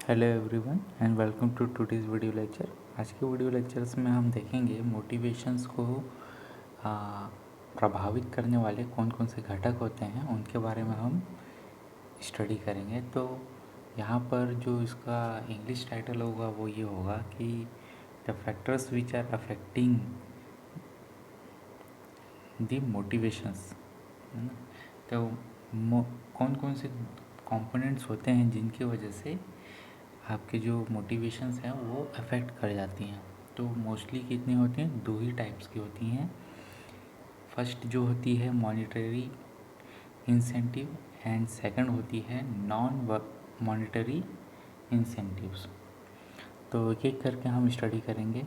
Hello everyone and welcome to today's video lecture. आज के video lectures में हम देखेंगे मोटिवेशंस को प्रभावित करने वाले कौन कौन से घटक होते हैं, उनके बारे में हम स्टडी करेंगे। तो यहाँ पर जो इसका इंग्लिश टाइटल होगा वो ये होगा कि the factors which are affecting the motivations, है ना। तो कौन कौन से कंपोनेंट्स होते हैं जिनकी वजह से आपके जो मोटिवेशंस हैं वो अफेक्ट कर जाती हैं। तो मोस्टली कितनी होती हैं? दो ही टाइप्स की होती हैं। फर्स्ट जो होती है मॉनिटरी इंसेंटिव एंड सेकंड होती है नॉन मॉनिटरी इंसेंटिव्स। तो एक एक करके हम स्टडी करेंगे।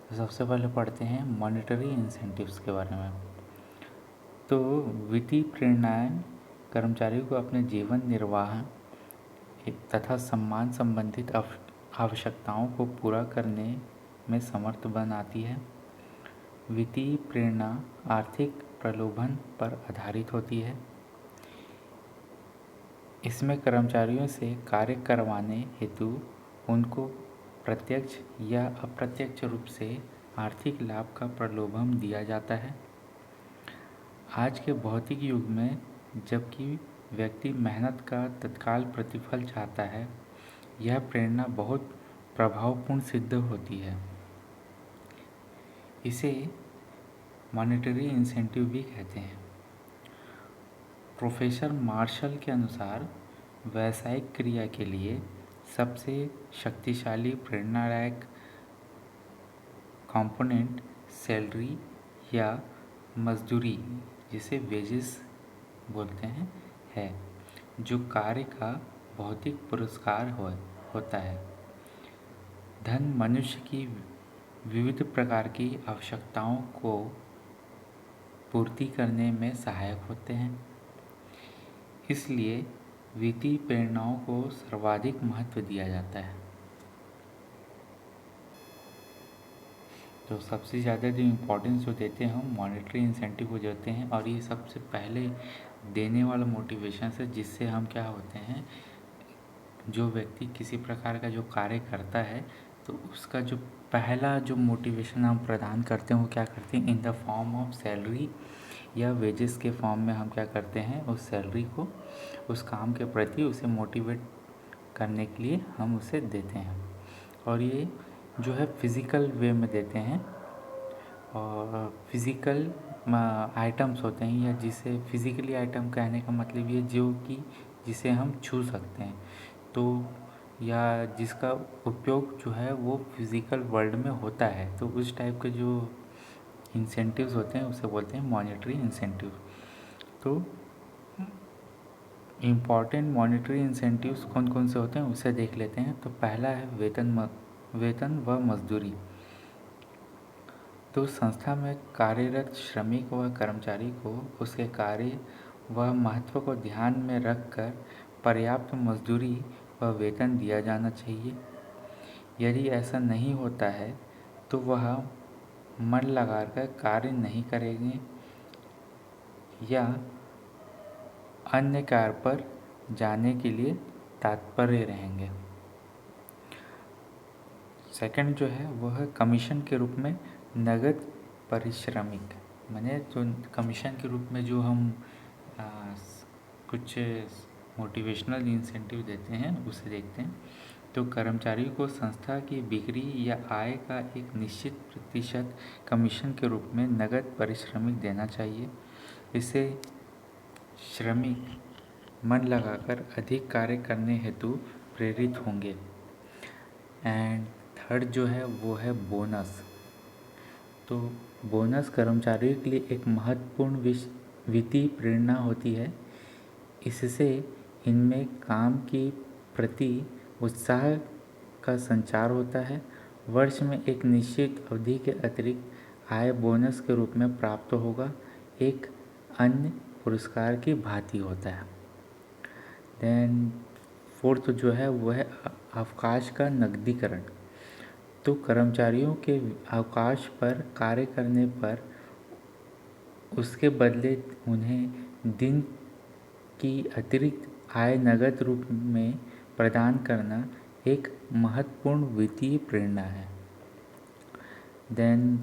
तो सबसे पहले पढ़ते हैं मॉनिटरी इंसेंटिव्स के बारे में। तो वित्तीय प्रेरणाएं कर्मचारियों को अपने जीवन निर्वाह तथा सम्मान संबंधित आवश्यकताओं को पूरा करने में समर्थ बनाती है। वित्तीय प्रेरणा आर्थिक प्रलोभन पर आधारित होती है। इसमें कर्मचारियों से कार्य करवाने हेतु उनको प्रत्यक्ष या अप्रत्यक्ष रूप से आर्थिक लाभ का प्रलोभन दिया जाता है। आज के भौतिक युग में जबकि व्यक्ति मेहनत का तत्काल प्रतिफल चाहता है, यह प्रेरणा बहुत प्रभावपूर्ण सिद्ध होती है। इसे मॉनेटरी इंसेंटिव भी कहते हैं। प्रोफेसर मार्शल के अनुसार व्यावसायिक क्रिया के लिए सबसे शक्तिशाली प्रेरणादायक कंपोनेंट सैलरी या मजदूरी, जिसे वेजेस बोलते हैं, है, जो कार्य का भौतिक पुरस्कार होता है। धन मनुष्य की विविध प्रकार की आवश्यकताओं को पूर्ति करने में सहायक होते हैं। इसलिए वित्तीय प्रेरणाओं को सर्वाधिक महत्व दिया जाता है। तो सबसे ज़्यादा जो इम्पोर्टेंस जो देते हैं हम मॉनेटरी इंसेंटिव को देते हैं, और ये सबसे पहले देने वाला मोटिवेशन है, जिससे हम क्या होते हैं, जो व्यक्ति किसी प्रकार का जो कार्य करता है तो उसका जो पहला जो मोटिवेशन हम प्रदान करते हैं वो क्या करते हैं, in the form of salary या वेजेस के फॉर्म में हम क्या करते हैं, उस सैलरी को उस काम के प्रति उसे मोटिवेट करने के लिए हम उसे देते हैं। और ये जो है फिज़िकल वे में देते हैं, और फिज़िकल आइटम्स होते हैं, या जिसे फिज़िकली आइटम कहने का मतलब ये जो कि जिसे हम छू सकते हैं, तो या जिसका उपयोग जो है वो फिज़िकल वर्ल्ड में होता है, तो उस टाइप के जो इंसेंटिव्स होते हैं उसे बोलते हैं मॉनेटरी इंसेंटिव। तो इम्पॉर्टेंट मॉनेटरी इंसेंटिव्स कौन कौन से होते हैं उसे देख लेते हैं। तो पहला है वेतन व मजदूरी। तो संस्था में कार्यरत श्रमिक व कर्मचारी को उसके कार्य व महत्व को ध्यान में रखकर पर्याप्त मजदूरी व वेतन दिया जाना चाहिए। यदि ऐसा नहीं होता है तो वह मन लगाकर कार्य नहीं करेंगे या अन्य कार्य पर जाने के लिए तात्पर्य रहेंगे। सेकंड जो है वह कमीशन के रूप में नगद पारिश्रमिक, माने जो कमीशन के रूप में जो हम कुछ मोटिवेशनल इंसेंटिव देते हैं उसे देखते हैं। तो कर्मचारी को संस्था की बिक्री या आय का एक निश्चित प्रतिशत कमीशन के रूप में नगद पारिश्रमिक देना चाहिए। इससे श्रमिक मन लगाकर अधिक कार्य करने हेतु प्रेरित होंगे। एंड थर्ड जो है वो है बोनस। तो बोनस कर्मचारियों के लिए एक महत्वपूर्ण वित्तीय प्रेरणा होती है। इससे इनमें काम के प्रति उत्साह का संचार होता है। वर्ष में एक निश्चित अवधि के अतिरिक्त आय बोनस के रूप में प्राप्त होगा, एक अन्य पुरस्कार की भांति होता है। देन फोर्थ जो है वह है अवकाश का नकदीकरण। तो कर्मचारियों के अवकाश पर कार्य करने पर उसके बदले उन्हें दिन की अतिरिक्त आय नगद रूप में प्रदान करना एक महत्वपूर्ण वित्तीय प्रेरणा है। देन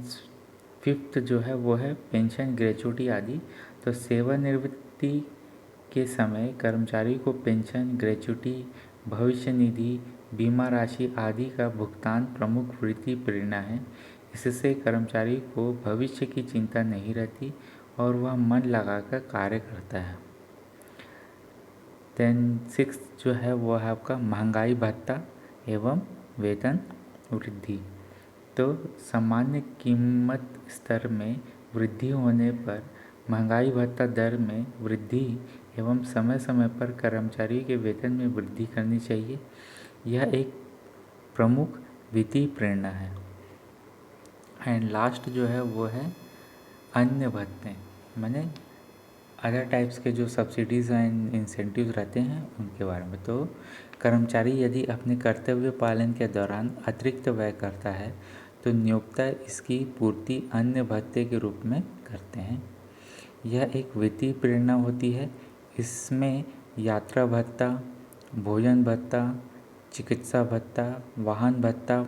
फिफ्थ जो है वो है पेंशन, ग्रेचुटी आदि। तो सेवानिवृत्ति के समय कर्मचारी को पेंशन, ग्रेचुटी, भविष्य निधि, बीमा राशि आदि का भुगतान प्रमुख वित्तीय प्रेरणा है। इससे कर्मचारी को भविष्य की चिंता नहीं रहती और वह मन लगाकर कार्य करता है। देन सिक्स जो है वो है आपका महंगाई भत्ता एवं वेतन वृद्धि। तो सामान्य कीमत स्तर में वृद्धि होने पर महंगाई भत्ता दर में वृद्धि एवं समय समय पर कर्मचारी के वेतन में वृद्धि करनी चाहिए। यह एक प्रमुख वित्तीय प्रेरणा है। एंड लास्ट जो है वो है अन्य भत्ते, माने अदर टाइप्स के जो सब्सिडीज़ एंड इंसेंटिव रहते हैं उनके बारे में। तो कर्मचारी यदि अपने कर्तव्य पालन के दौरान अतिरिक्त व्यय करता है तो नियोक्ता इसकी पूर्ति अन्य भत्ते के रूप में करते हैं। यह एक वित्तीय प्रेरणा होती है। इसमें यात्रा भत्ता, भोजन भत्ता, चिकित्सा भत्ता, वाहन भत्ता,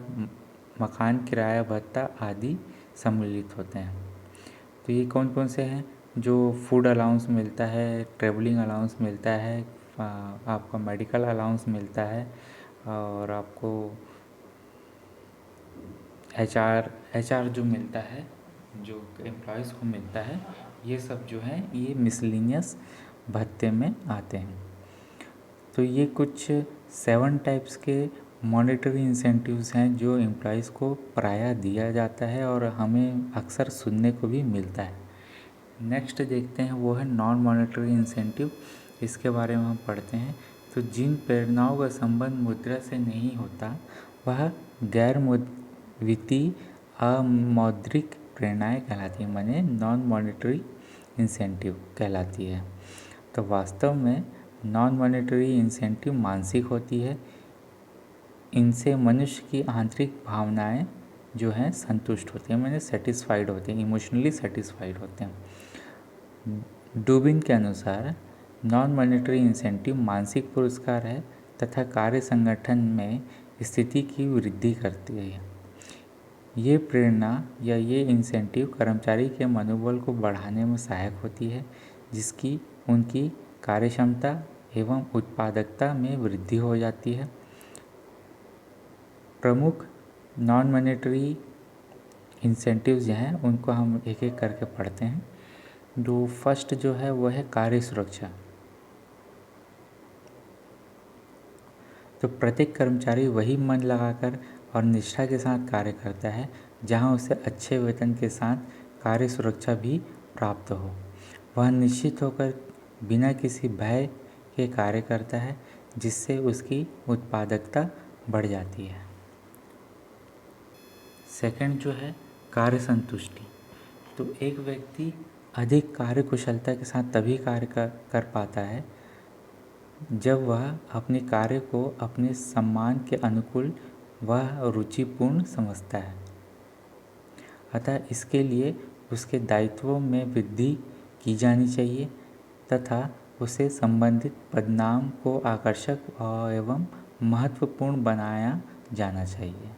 मकान किराया भत्ता आदि सम्मिलित होते हैं। तो ये कौन कौन से हैं? जो फूड अलाउंस मिलता है, ट्रेवलिंग अलाउंस मिलता है, आपका मेडिकल अलाउंस मिलता है और आपको एचआर जो मिलता है, जो एम्प्लॉयज़ को मिलता है, ये सब जो है ये मिसलिनियस भत्ते में आते हैं। तो ये कुछ 7 टाइप्स के मॉनेटरी इंसेंटिव्स हैं जो एम्प्लॉयज़ को प्रायः दिया जाता है और हमें अक्सर सुनने को भी मिलता है। नेक्स्ट देखते हैं वो है नॉन मॉनेटरी इंसेंटिव। इसके बारे में हम पढ़ते हैं। तो जिन प्रेरणाओं का संबंध मुद्रा से नहीं होता वह गैर वित्तीय अमौद्रिक प्रेरणाएँ कहलाती हैं, माने नॉन मॉनेटरी इंसेंटिव कहलाती है। तो वास्तव में नॉन मॉनेटरी इंसेंटिव मानसिक होती है। इनसे मनुष्य की आंतरिक भावनाएं जो हैं संतुष्ट होती हैं, माने सेटिस्फाइड होते हैं, इमोशनली सेटिस्फाइड होते हैं। डुबिन के अनुसार नॉन मॉनेटरी इंसेंटिव मानसिक पुरस्कार है तथा कार्य संगठन में स्थिति की वृद्धि करती है। ये प्रेरणा या ये इंसेंटिव कर्मचारी के मनोबल को बढ़ाने में सहायक होती है, जिसकी उनकी कार्यक्षमता एवं उत्पादकता में वृद्धि हो जाती है। प्रमुख नॉन मॉनेटरी इंसेंटिव्स जो हैं उनको हम एक एक करके पढ़ते हैं। जो फर्स्ट जो है वह है कार्य सुरक्षा। तो प्रत्येक कर्मचारी वही मन लगाकर और निष्ठा के साथ कार्य करता है जहां उसे अच्छे वेतन के साथ कार्य सुरक्षा भी प्राप्त हो। वह निश्चित होकर बिना किसी भय के कार्य करता है, जिससे उसकी उत्पादकता बढ़ जाती है। सेकंड जो है कार्य संतुष्टि। तो एक व्यक्ति अधिक कार्य कुशलता के साथ तभी कार्य कर पाता है जब वह अपने कार्य को अपने सम्मान के अनुकूल व रुचिपूर्ण समझता है। अतः इसके लिए उसके दायित्वों में वृद्धि की जानी चाहिए तथा उसे संबंधित पदनाम को आकर्षक एवं महत्वपूर्ण बनाया जाना चाहिए।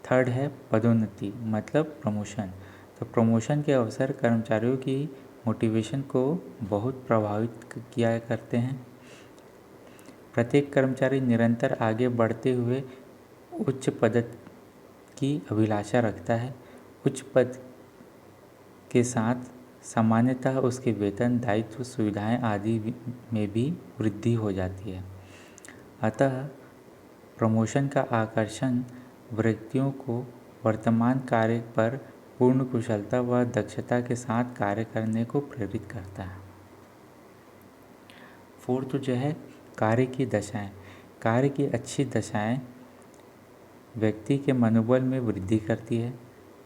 थर्ड है पदोन्नति, मतलब प्रमोशन। तो प्रमोशन के अवसर कर्मचारियों की मोटिवेशन को बहुत प्रभावित किया करते हैं। प्रत्येक कर्मचारी निरंतर आगे बढ़ते हुए उच्च पद की अभिलाषा रखता है। उच्च पद के साथ सामान्यतः उसके वेतन, दायित्व, सुविधाएं आदि में भी वृद्धि हो जाती है। अतः प्रमोशन का आकर्षण व्यक्तियों को वर्तमान कार्य पर पूर्ण कुशलता व दक्षता के साथ कार्य करने को प्रेरित करता है। फोर्थ जो है कार्य की दशाएं। कार्य की अच्छी दशाएं व्यक्ति के मनोबल में वृद्धि करती है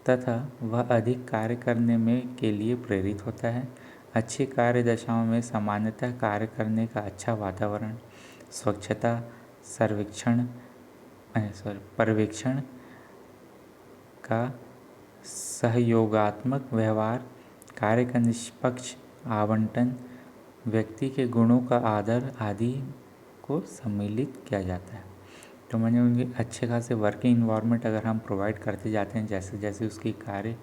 तथा वह अधिक कार्य करने में के लिए प्रेरित होता है। अच्छी कार्य दशाओं में सामान्यतः कार्य करने का अच्छा वातावरण, स्वच्छता, पर्यवेक्षण का सहयोगात्मक व्यवहार, कार्य का निष्पक्ष आवंटन, व्यक्ति के गुणों का आदर आदि को सम्मिलित किया जाता है। तो मैंने उनके अच्छे खासे वर्किंग इन्वायरमेंट अगर हम प्रोवाइड करते जाते हैं, जैसे जैसे उसकी कार्य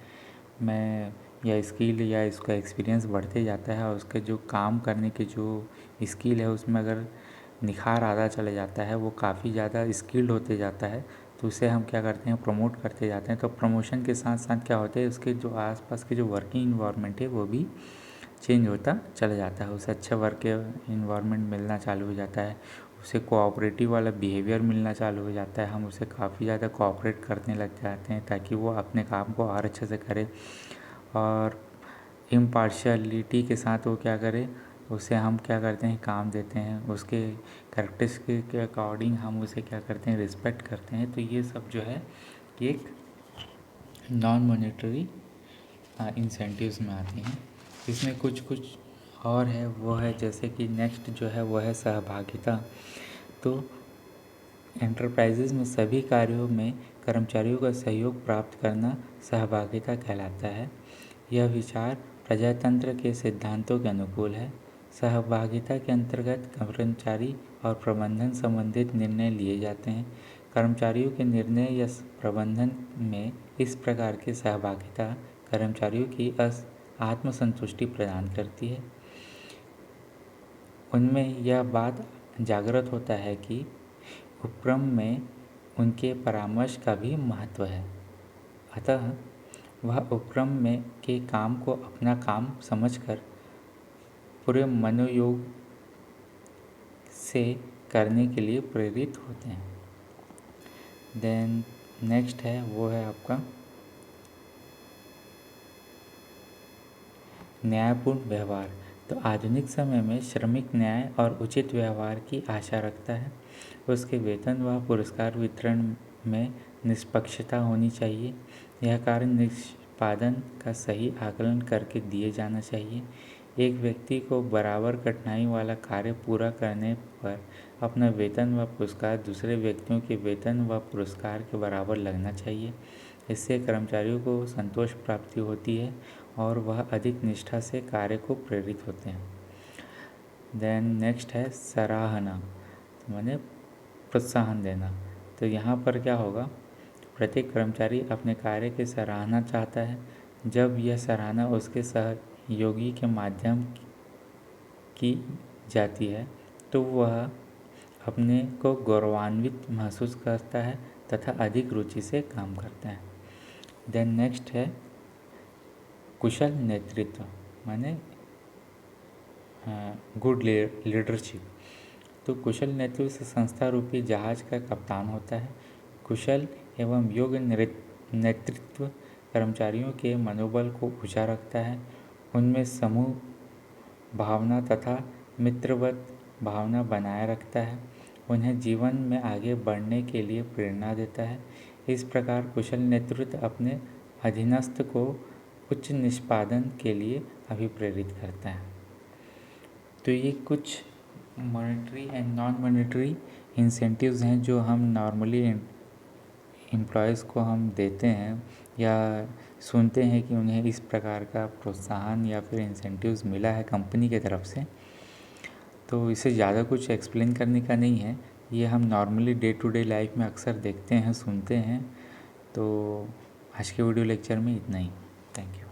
में या स्किल या इसका एक्सपीरियंस बढ़ते जाता है और उसके जो काम करने की जो स्किल है उसमें अगर निखार आता चला जाता है, वो काफ़ी ज़्यादा स्किल्ड होते जाता है, तो उसे हम क्या करते हैं, प्रमोट करते जाते हैं। तो प्रमोशन के साथ साथ क्या होता है, उसके जो आसपास के जो वर्किंग इन्वायरमेंट है वो भी चेंज होता चला जाता है। उसे अच्छा वर्क इन्वायरमेंट मिलना चालू हो जाता है, उसे कोऑपरेटिव वाला बिहेवियर मिलना चालू हो जाता है, हम उसे काफ़ी ज़्यादा कोऑपरेट करने लग जाते हैं ताकि वो अपने काम को और अच्छे से करे। और इम्पार्शियलिटी के साथ वो क्या करे, उसे हम क्या करते हैं, काम देते हैं, उसके कैरेक्टरिस्टिक के अकॉर्डिंग हम उसे क्या करते हैं, रिस्पेक्ट करते हैं। तो ये सब जो है एक नॉन मॉनेटरी इंसेंटिव्स में आती हैं। इसमें कुछ कुछ और है, वो है जैसे कि नेक्स्ट जो है वो है सहभागिता। तो एंटरप्राइजेज में सभी कार्यों में कर्मचारियों का सहयोग प्राप्त करना सहभागिता कहलाता है। यह विचार प्रजातंत्र के सिद्धांतों के अनुकूल है। सहभागिता के अंतर्गत कर्मचारी और प्रबंधन संबंधित निर्णय लिए जाते हैं। कर्मचारियों के निर्णय या प्रबंधन में इस प्रकार की सहभागिता कर्मचारियों की आत्मसंतुष्टि प्रदान करती है। उनमें यह बात जागृत होता है कि उपक्रम में उनके परामर्श का भी महत्व है, अतः वह उपक्रम में के काम को अपना काम समझकर पूरे मनोयोग से करने के लिए प्रेरित होते हैं। देन नेक्स्ट है वो है आपका न्यायपूर्ण व्यवहार। तो आधुनिक समय में श्रमिक न्याय और उचित व्यवहार की आशा रखता है। उसके वेतन व पुरस्कार वितरण में निष्पक्षता होनी चाहिए। यह कार्य निष्पादन का सही आकलन करके दिए जाना चाहिए। एक व्यक्ति को बराबर कठिनाई वाला कार्य पूरा करने पर अपना वेतन व पुरस्कार दूसरे व्यक्तियों के वेतन व पुरस्कार के बराबर लगना चाहिए। इससे कर्मचारियों को संतोष प्राप्ति होती है और वह अधिक निष्ठा से कार्य को प्रेरित होते हैं। देन नेक्स्ट है सराहना, तो माने प्रोत्साहन देना। तो यहाँ पर क्या होगा, प्रत्येक कर्मचारी अपने कार्य की सराहना चाहता है। जब यह सराहना उसके सहयोगी के माध्यम की जाती है तो वह अपने को गौरवान्वित महसूस करता है तथा अधिक रुचि से काम करता है। देन नेक्स्ट है कुशल नेतृत्व, माने गुड लीडरशिप। तो कुशल नेतृत्व से संस्था रूपी जहाज का कप्तान होता है। कुशल एवं योग्य नेतृत्व कर्मचारियों के मनोबल को ऊंचा रखता है, उनमें समूह भावना तथा मित्रवत भावना बनाए रखता है, उन्हें जीवन में आगे बढ़ने के लिए प्रेरणा देता है। इस प्रकार कुशल नेतृत्व अपने अधीनस्थ को उच्च निष्पादन के लिए अभिप्रेरित करता है। तो ये कुछ monetary and non monetary incentives हैं जो हम नॉर्मली एम्प्लॉयज़ को हम देते हैं या सुनते हैं कि उन्हें इस प्रकार का प्रोत्साहन या फिर इंसेंटिव्स मिला है कंपनी की तरफ से। तो इसे ज़्यादा कुछ एक्सप्लेन करने का नहीं है, ये हम normally day to day life में अक्सर देखते हैं, सुनते हैं। तो आज के वीडियो लेक्चर में इतना ही। Thank you.